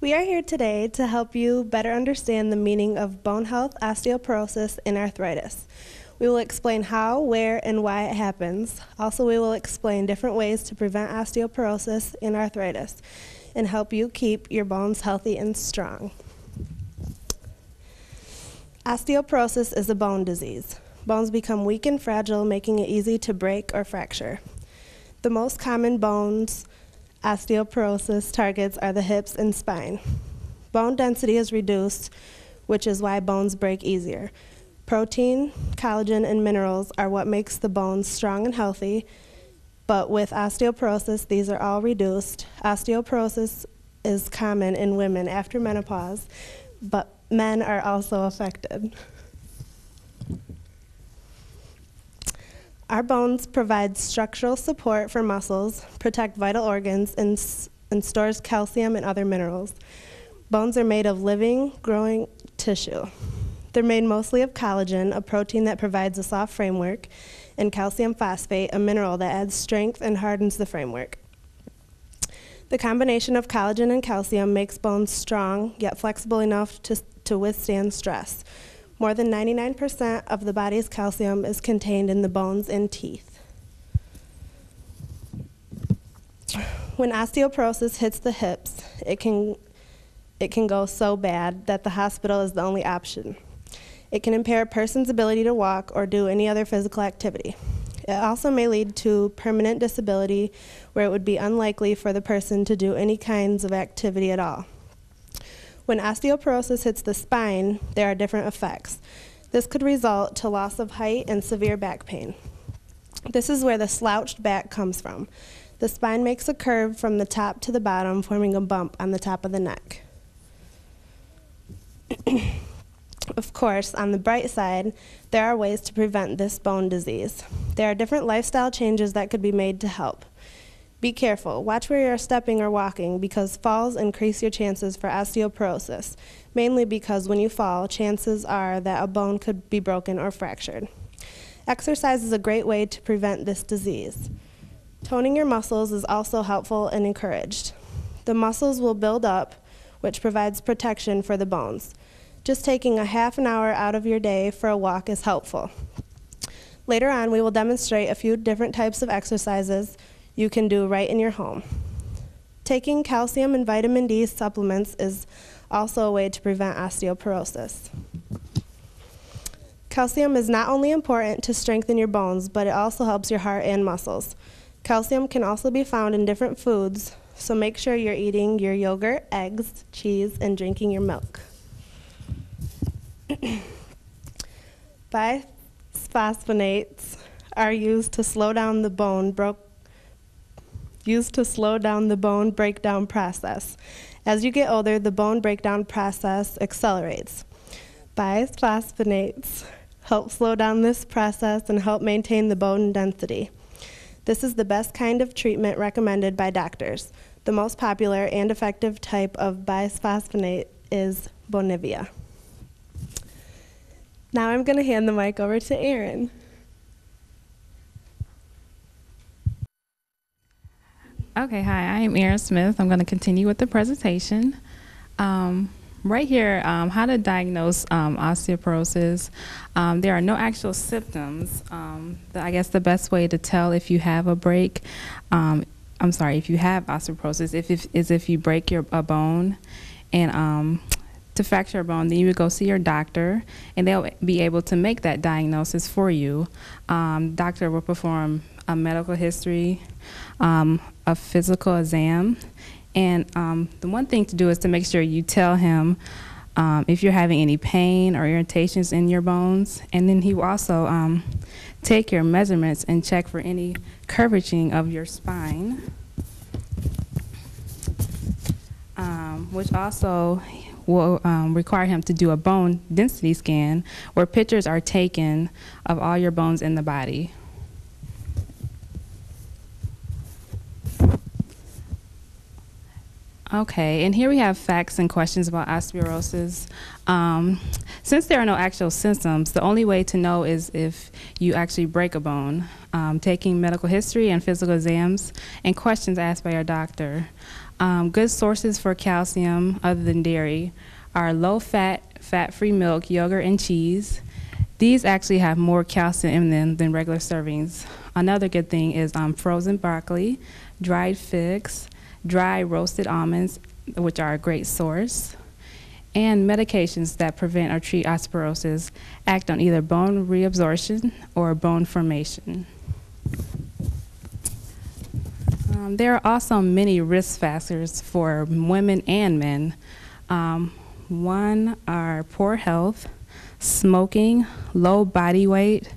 We are here today to help you better understand the meaning of bone health, osteoporosis, and arthritis. We will explain how, where, and why it happens. Also, we will explain different ways to prevent osteoporosis and arthritis and help you keep your bones healthy and strong. Osteoporosis is a bone disease. Bones become weak and fragile, making it easy to break or fracture. The most common bones osteoporosis targets are the hips and spine. Bone density is reduced, which is why bones break easier. Protein, collagen, and minerals are what makes the bones strong and healthy, but with osteoporosis, these are all reduced. Osteoporosis is common in women after menopause, but men are also affected. Our bones provide structural support for muscles, protect vital organs, and stores calcium and other minerals. Bones are made of living, growing tissue. They're made mostly of collagen, a protein that provides a soft framework, and calcium phosphate, a mineral that adds strength and hardens the framework. The combination of collagen and calcium makes bones strong, yet flexible enough to withstand stress. More than 99% of the body's calcium is contained in the bones and teeth. When osteoporosis hits the hips, it can go so bad that the hospital is the only option. It can impair a person's ability to walk or do any other physical activity. It also may lead to permanent disability, where it would be unlikely for the person to do any kinds of activity at all. When osteoporosis hits the spine, there are different effects. This could result to loss of height and severe back pain. This is where the slouched back comes from. The spine makes a curve from the top to the bottom, forming a bump on the top of the neck. Of course, on the bright side, there are ways to prevent this bone disease. There are different lifestyle changes that could be made to help. Be careful. Watch where you're stepping or walking, because falls increase your chances for osteoporosis, mainly because when you fall, chances are that a bone could be broken or fractured. Exercise is a great way to prevent this disease. Toning your muscles is also helpful and encouraged. The muscles will build up, which provides protection for the bones. Just taking a half an hour out of your day for a walk is helpful. Later on, we will demonstrate a few different types of exercises you can do right in your home. Taking calcium and vitamin D supplements is also a way to prevent osteoporosis. Calcium is not only important to strengthen your bones, but it also helps your heart and muscles. Calcium can also be found in different foods, so make sure you're eating your yogurt, eggs, cheese, and drinking your milk. Bisphosphonates are used to slow down the bone breakdown process. As you get older, the bone breakdown process accelerates. Bisphosphonates help slow down this process and help maintain the bone density. This is the best kind of treatment recommended by doctors. The most popular and effective type of bisphosphonate is Bonivia. Now I'm going to hand the mic over to Erin. Okay, hi, I am Erin Smith. I'm going to continue with the presentation. Right here, how to diagnose osteoporosis. There are no actual symptoms. I guess the best way to tell if you have a break, if you have osteoporosis, is if you break a bone. And to fracture a bone, then you would go see your doctor, and they'll be able to make that diagnosis for you. Doctor will perform a medical history, a physical exam, and the one thing to do is to make sure you tell him if you're having any pain or irritations in your bones, and then he will also take your measurements and check for any curvature of your spine, which also will require him to do a bone density scan where pictures are taken of all your bones in the body. Okay, and here we have facts and questions about osteoporosis. Since there are no actual symptoms, the only way to know is if you actually break a bone, taking medical history and physical exams and questions asked by your doctor. Good sources for calcium other than dairy are low-fat, fat-free milk, yogurt, and cheese. These actually have more calcium in them than regular servings. Another good thing is frozen broccoli, dried figs, dry roasted almonds, which are a great source, and medications that prevent or treat osteoporosis act on either bone reabsorption or bone formation. There are also many risk factors for women and men. One are poor health, smoking, low body weight,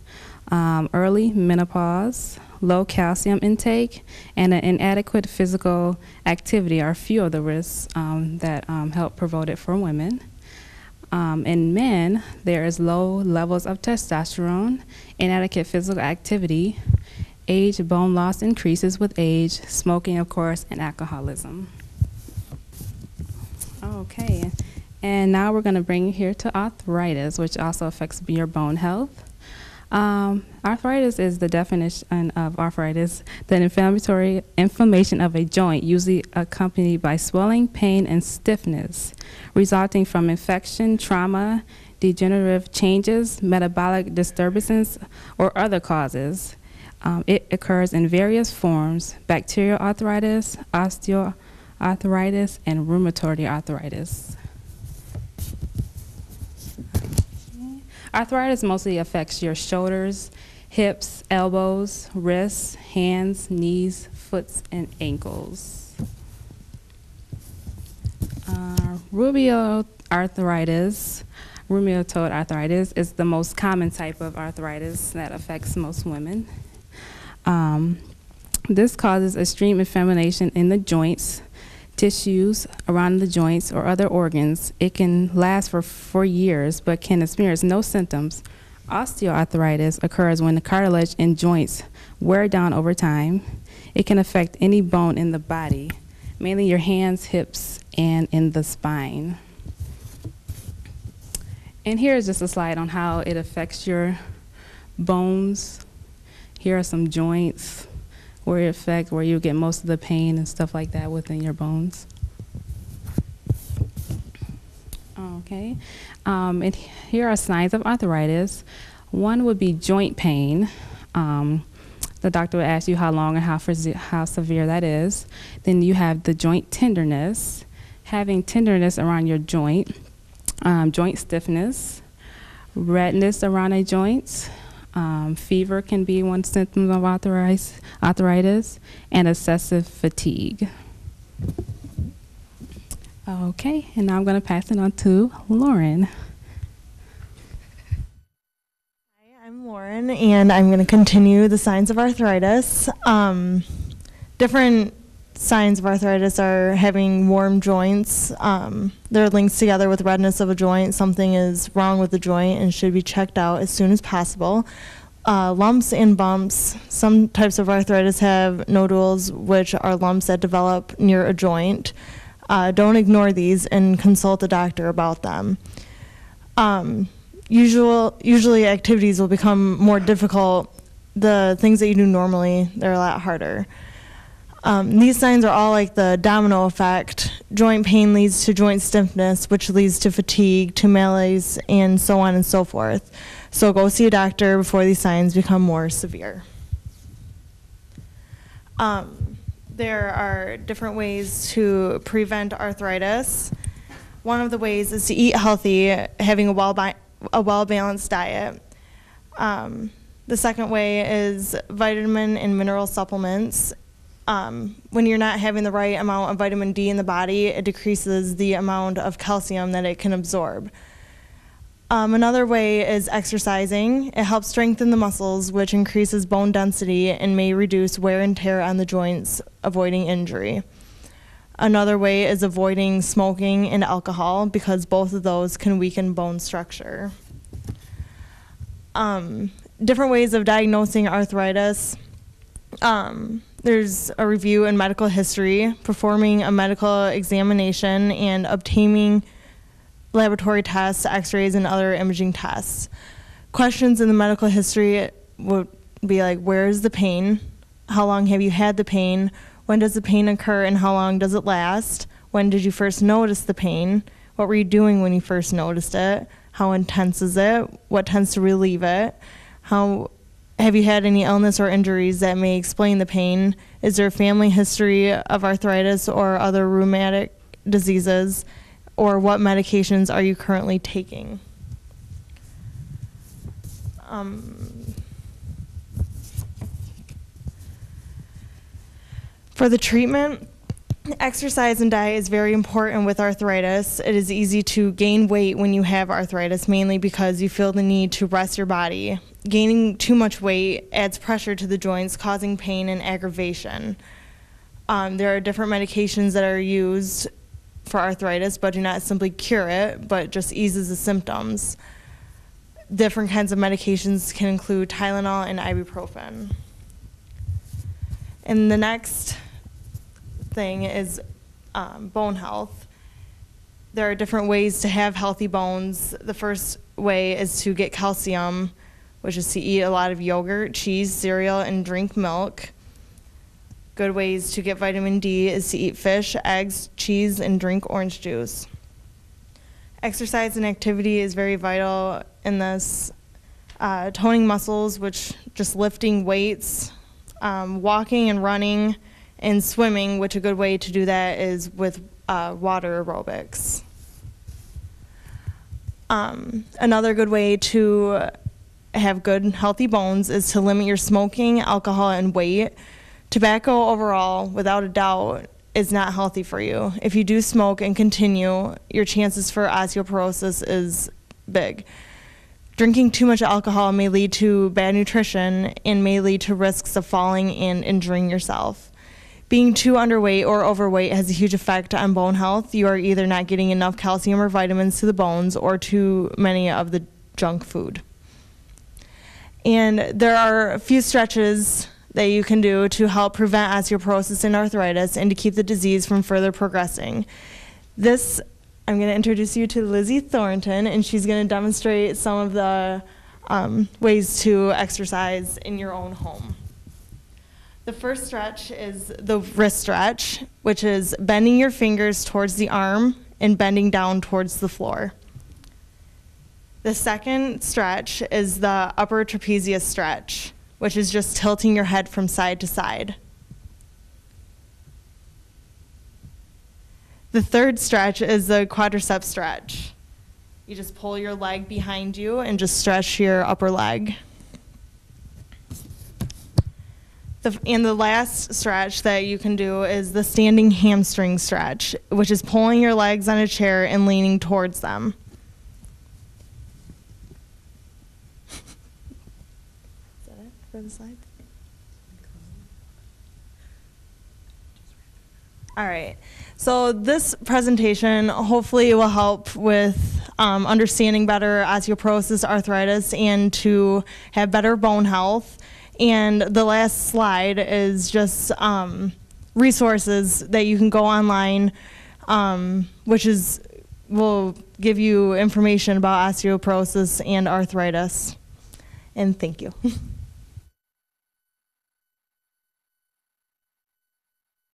early menopause, low calcium intake, and an inadequate physical activity are a few of the risks that help promote it for women. In men, there is low levels of testosterone, inadequate physical activity, age, bone loss increases with age, smoking, of course, and alcoholism. Okay, and now we're going to bring you here to arthritis, which also affects your bone health. Arthritis is the definition of arthritis, the inflammation of a joint, usually accompanied by swelling, pain, and stiffness, resulting from infection, trauma, degenerative changes, metabolic disturbances, or other causes. It occurs in various forms: bacterial arthritis, osteoarthritis, and rheumatoid arthritis. Arthritis mostly affects your shoulders, hips, elbows, wrists, hands, knees, foot, and ankles. Rheumatoid arthritis is the most common type of arthritis that affects most women. This causes extreme inflammation in the joints, tissues around the joints, or other organs. It can last for years, but can experience no symptoms. Osteoarthritis occurs when the cartilage in joints wear down over time. It can affect any bone in the body, mainly your hands, hips, and in the spine. And here is just a slide on how it affects your bones. Here are some joints where you get most of the pain and stuff like that within your bones. Okay, and here are signs of arthritis. One would be joint pain. The doctor would ask you how long and how severe that is. Then you have the joint tenderness, having tenderness around your joint, joint stiffness, redness around a joint. Fever can be one symptom of arthritis, and excessive fatigue. Okay, and now I'm going to pass it on to Lauren. Hi, I'm Lauren, and I'm going to continue the signs of arthritis. Different signs of arthritis are having warm joints. They're linked together with redness of a joint. Something is wrong with the joint and should be checked out as soon as possible. Lumps and bumps. Some types of arthritis have nodules, which are lumps that develop near a joint. Don't ignore these and consult a doctor about them. Usually activities will become more difficult. The things that you do normally, they're a lot harder. These signs are all like the domino effect. Joint pain leads to joint stiffness, which leads to fatigue, to malaise, and so on and so forth. So go see a doctor before these signs become more severe. There are different ways to prevent arthritis. One of the ways is to eat healthy, having a well-balanced diet. The second way is vitamin and mineral supplements. When you're not having the right amount of vitamin D in the body, it decreases the amount of calcium that it can absorb. Another way is exercising. It helps strengthen the muscles, which increases bone density and may reduce wear and tear on the joints, avoiding injury. Another way is avoiding smoking and alcohol, because both of those can weaken bone structure. Different ways of diagnosing arthritis. There's a review in medical history, performing a medical examination, and obtaining laboratory tests, x-rays, and other imaging tests. Questions in the medical history would be like, where is the pain? How long have you had the pain? When does the pain occur and how long does it last? When did you first notice the pain? What were you doing when you first noticed it? How intense is it? What tends to relieve it? Have you had any illness or injuries that may explain the pain? Is there a family history of arthritis or other rheumatic diseases? Or what medications are you currently taking? For the treatment, exercise and diet is very important with arthritis. It is easy to gain weight when you have arthritis, mainly because you feel the need to rest your body. Gaining too much weight adds pressure to the joints, causing pain and aggravation. There are different medications that are used for arthritis, but do not simply cure it, but just eases the symptoms. Different kinds of medications can include Tylenol and ibuprofen. And the next thing is bone health. There are different ways to have healthy bones. The first way is to get calcium, which is to eat a lot of yogurt, cheese, cereal, and drink milk. Good ways to get vitamin D is to eat fish, eggs, cheese, and drink orange juice. Exercise and activity is very vital in this. Toning muscles, which just lifting weights, walking and running, and swimming, which a good way to do that is with water aerobics. Another good way to have good, healthy bones is to limit your smoking, alcohol, and weight. Tobacco overall, without a doubt, is not healthy for you. If you do smoke and continue, your chances for osteoporosis is big. Drinking too much alcohol may lead to bad nutrition and may lead to risks of falling and injuring yourself. Being too underweight or overweight has a huge effect on bone health. You are either not getting enough calcium or vitamins to the bones or too many of the junk food. And there are a few stretches that you can do to help prevent osteoporosis and arthritis and to keep the disease from further progressing. I'm going to introduce you to Lizzie Thornton, and she's going to demonstrate some of the ways to exercise in your own home. The first stretch is the wrist stretch, which is bending your fingers towards the arm and bending down towards the floor. The second stretch is the upper trapezius stretch, which is just tilting your head from side to side. The third stretch is the quadricep stretch. You just pull your leg behind you and just stretch your upper leg. And the last stretch that you can do is the standing hamstring stretch, which is pulling your legs on a chair and leaning towards them. Is that it for the slide? All right. So this presentation hopefully will help with understanding better osteoporosis, arthritis, and to have better bone health. And the last slide is just resources that you can go online, which will give you information about osteoporosis and arthritis. And thank you.